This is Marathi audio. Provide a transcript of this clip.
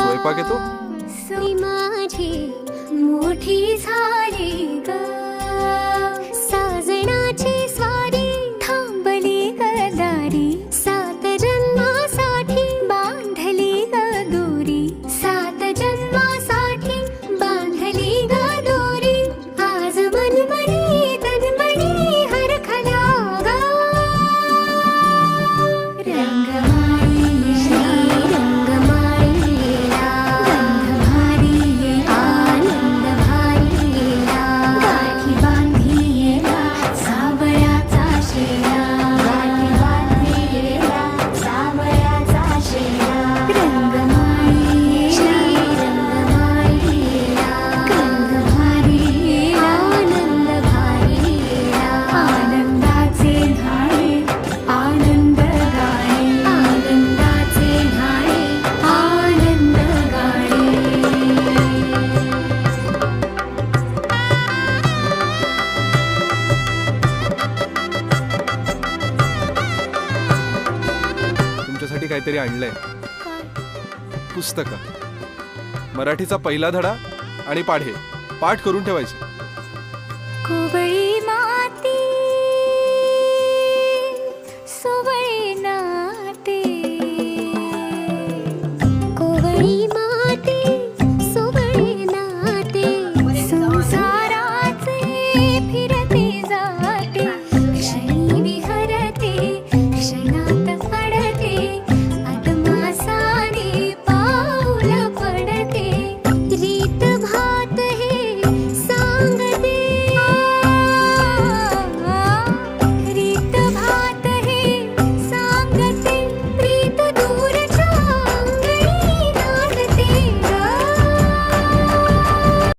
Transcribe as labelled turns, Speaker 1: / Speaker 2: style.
Speaker 1: स्वयंपाक येतो?
Speaker 2: माझी मोठी झाली ग, साजणाची स्वारी थांबली गदारी, 7 जन्मासाठी बांधली ग दोरी, 7 जन्मासाठी बांधली ग दोरी, आज मनमनी तनमनी हरखला ग, रंगमाळी श्री रंगमाळीला गंध भारी आनंद भारीला, गाठी बांधिला सावळ्याचा शेला, गाठी बांधिला सावळ्याचा शेला, रंगमाळी श्री रंगमाळीला गंध भारी आनंद भारीला, आनंदाचे धाळे आनंद गाणे, आनंदाचे धाळे आनंद गाणे.
Speaker 1: तुमच्यासाठी काहीतरी आणलंय. पुस्तकं, मराठीचा पहिला धडा आणि पाढे पाठ करून ठेवायचे.
Speaker 2: कोवळी